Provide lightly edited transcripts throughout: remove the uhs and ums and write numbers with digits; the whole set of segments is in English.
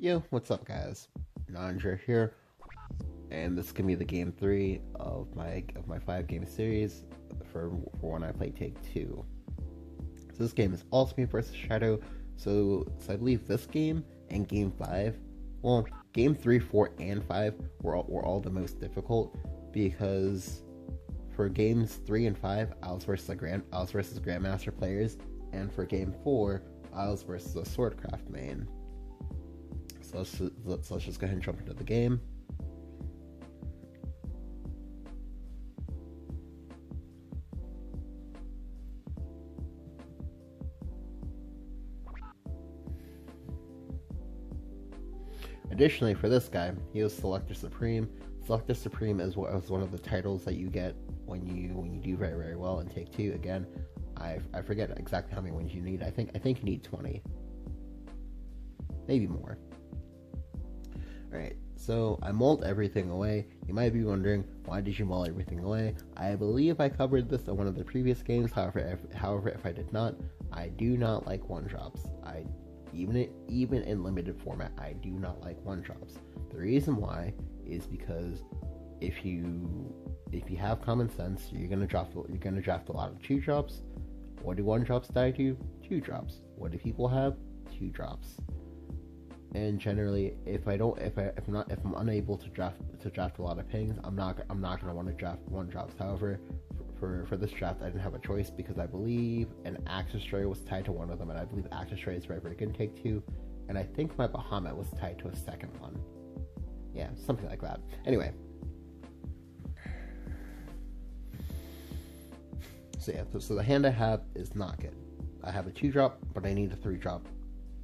Yo, what's up, guys? Nandra here, and this is gonna be the game three of my 5 game series for when I play Take Two. So this game is Ultimate versus Shadow. So I believe this game and game five, well, game three, four, and five were all the most difficult because for games three and five, I was versus Grandmaster players, and for game four, I was versus a Swordcraft main. So let's just go ahead and jump into the game. Additionally, for this guy, he was Selector Supreme. Selector Supreme is one of the titles that you get when you do very very well in Take Two. Again, I forget exactly how many wins you need. I think you need 20, maybe more. Alright, so I mulled everything away. You might be wondering, why did you mull everything away? I believe I covered this in one of the previous games. However, if I did not, I do not like one drops. Even in limited format, I do not like one drops. The reason why is because if you have common sense, you're gonna draft a lot of 2 drops. What do 1 drops die to? 2 drops. What do people have? 2 drops. And generally, if I'm unable to draft a lot of pings, I'm not gonna want to draft 1 drops. However, for this draft, I didn't have a choice because I believe an Axis Stray was tied to one of them, and I believe Axis Stray is very very good in Take Two, and I think my Bahamut was tied to a second one. Yeah, something like that. Anyway, so the hand I have is Nugget. I have a 2 drop, but I need a 3 drop.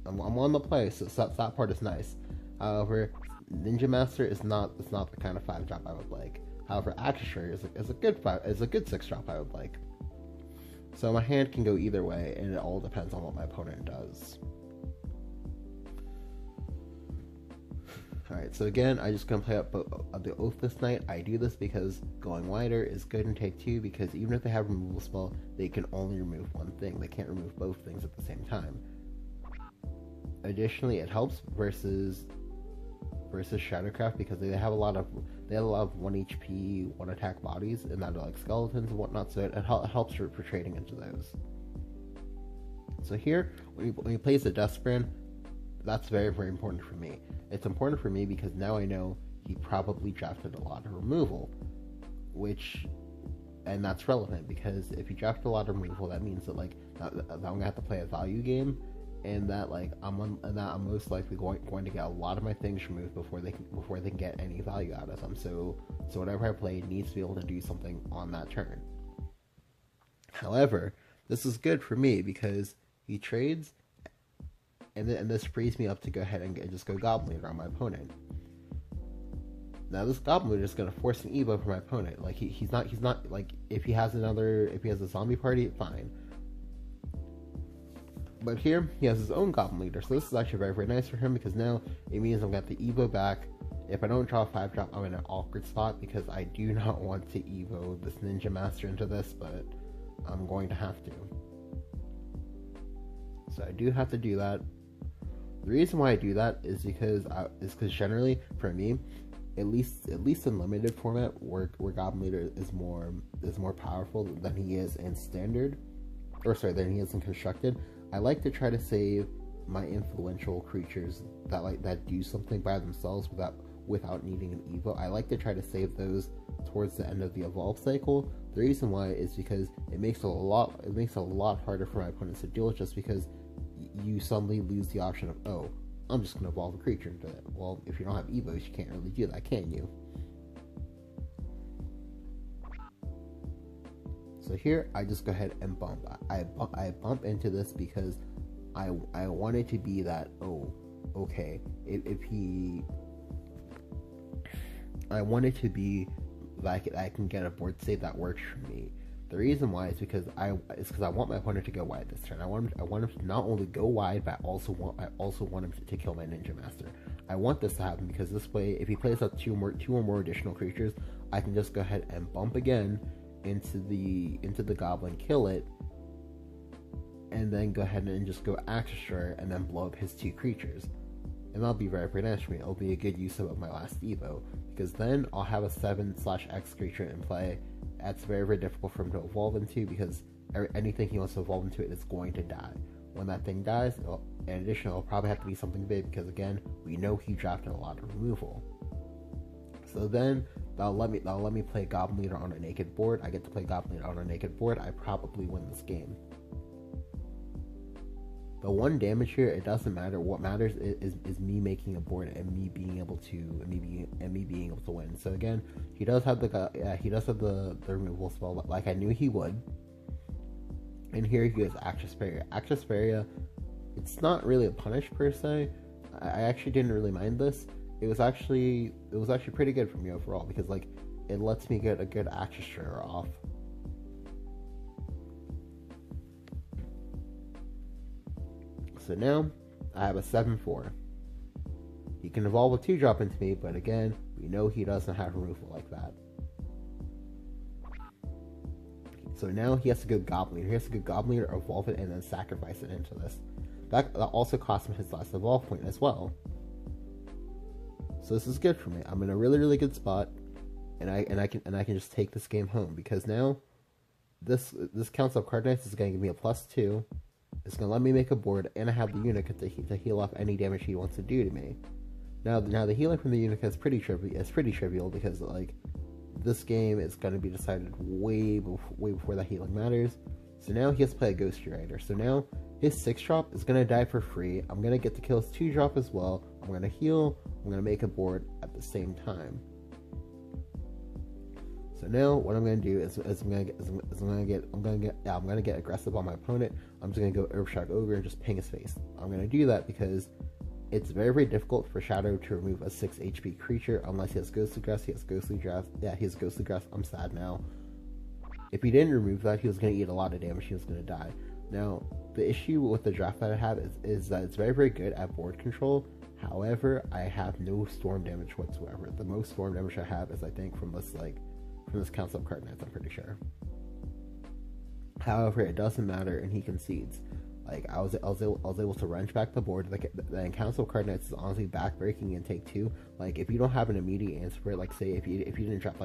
I'm on the play, so that part is nice. However, Ninja Master is not the kind of 5 drop I would like. However, Action Stray is a good 6 drop I would like. So my hand can go either way, and it all depends on what my opponent does. Alright, so again, I just gonna play up the Oath this night. I do this because going wider is good in Take Two, because even if they have removal spell, they can only remove one thing. They can't remove both things at the same time. Additionally, it helps versus Shadowcraft because they have a lot of 1 HP, 1 attack bodies, and that are like skeletons and whatnot. So it helps for trading into those. So here, when he plays the Death Brand, that's very very important for me. It's important for me because now I know he probably drafted a lot of removal, and that's relevant because if you draft a lot of removal, that means that I'm gonna have to play a value game. And that I'm most likely going to get a lot of my things removed before they can get any value out of them. So whatever I play needs to be able to do something on that turn. However, this is good for me because he trades, and this frees me up to go ahead and just go Goblin Leader on my opponent. Now this Goblin Leader is going to force an Evo for my opponent. Like he's not like if he has a zombie party, fine. But here, he has his own Goblin Leader, so this is actually very, very nice for him because now it means I've got the Evo back. If I don't draw a 5-drop, I'm in an awkward spot because I do not want to Evo this Ninja Master into this, but I'm going to have to. So I do have to do that. The reason why I do that is because generally, for me, at least in limited format, where Goblin Leader is more powerful than he is in standard, than he is in constructed. I like to try to save my influential creatures that do something by themselves without needing an Evo. I like to try to save those towards the end of the evolve cycle. The reason why is because it makes it a lot harder for my opponents to deal with, just because you suddenly lose the option of, oh, I'm just gonna evolve a creature into it. Well, if you don't have Evos, you can't really do that, can you? So here, I just go ahead and bump. I bump into this because I want it to be that, oh, okay, I want it to be like I can get a board save that works for me. The reason why is because I want my opponent to go wide this turn. I want him to not only go wide, but I also want him to kill my Ninja Master. I want this to happen because this way, if he plays up two or more additional creatures, I can just go ahead and bump again into the goblin, kill it, and then go ahead and just go Axis Stray and then blow up his 2 creatures. and that'll be very nice for me. It'll be a good use of my last Evo, because then I'll have a 7/X creature in play. That's very difficult for him to evolve into, because anything he wants to evolve into it is going to die. When that thing dies, in addition, it'll probably have to be something big, because again, we know he drafted a lot of removal. So then that'll let me play Goblin Leader on a naked board. I get to play Goblin Leader on a naked board. I probably win this game. The one damage here, it doesn't matter. What matters is me making a board and me being able to win. So again, he does have the removal spell, like I knew he would. And here he goes Actress Feria. It's not really a punish per se. I actually didn't really mind this. It was actually pretty good for me overall, because like it lets me get a good Actress Feria off. So now I have a 7/4. He can evolve a 2-drop into me, but again, we know he doesn't have removal like that. So now he has to go Goblin Leader. He has to go Goblin Leader, evolve it, and then sacrifice it into this. That also cost him his last evolve point as well. So this is good for me. I'm in a really good spot, and I can just take this game home, because now this Council of Card Knights is going to give me a +2. It's going to let me make a board, and I have the Unica to heal off any damage he wants to do to me. Now the healing from the Unica is pretty trivial, because like this game is going to be decided way before that healing matters. So now he has to play a Ghost Rider. So now his 6-drop is going to die for free. I'm going to get to kill his 2-drop as well. I'm going to heal. I'm going to make a board at the same time. So now what I'm going to do is I'm going to get aggressive on my opponent. I'm just going to go Earthshock Ogre and just ping his face. I'm going to do that because it's very difficult for Shadow to remove a 6 HP creature unless he has Ghostly Grasp. He has Ghostly Grasp. Yeah, he has Ghostly Grasp. I'm sad now. If he didn't remove that, he was going to eat a lot of damage. He was going to die. Now, the issue with the draft that I have is that it's very good at board control. However, I have no storm damage whatsoever. The most storm damage I have is, I think, from this Council of Card Knights, I'm pretty sure. However, it doesn't matter, and he concedes. Like, I was able to wrench back the board. The Council of Card Knights is honestly backbreaking in take 2. Like, if you don't have an immediate answer for it, like say if you didn't draft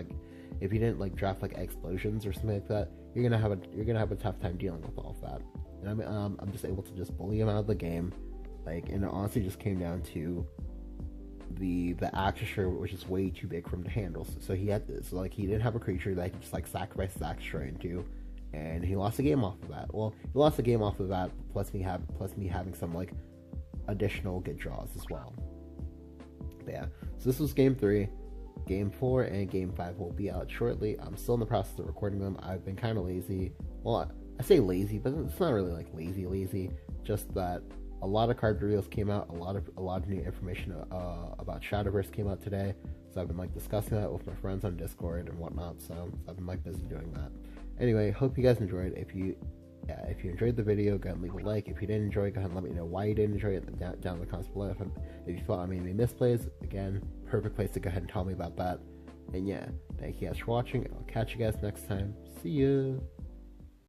like explosions or something like that, you're gonna have a tough time dealing with all of that. And I'm just able to just bully him out of the game. Like, and it honestly just came down to the Actress, which is way too big for him to handle. So he didn't have a creature that he could just like sacrifice his Actress into. And he lost the game off of that. Well, he lost the game off of that, plus me having some like additional good draws as well. But yeah, so this was game 3. Game 4 and game 5 will be out shortly. I'm still in the process of recording them. I've been kind of lazy. Well, I say lazy, but it's not really like lazy. Just that a lot of card reveals came out. A lot of new information about Shadowverse came out today. So I've been like discussing that with my friends on Discord and whatnot. So I've been like busy doing that. Anyway, hope you guys enjoyed. If you enjoyed the video, go ahead and leave a like. If you didn't enjoy it, go ahead and let me know why you didn't enjoy it down in the comments below. If you thought I made any misplays, again, perfect place to go ahead and tell me about that. And yeah, thank you guys for watching, and I'll catch you guys next time. See ya!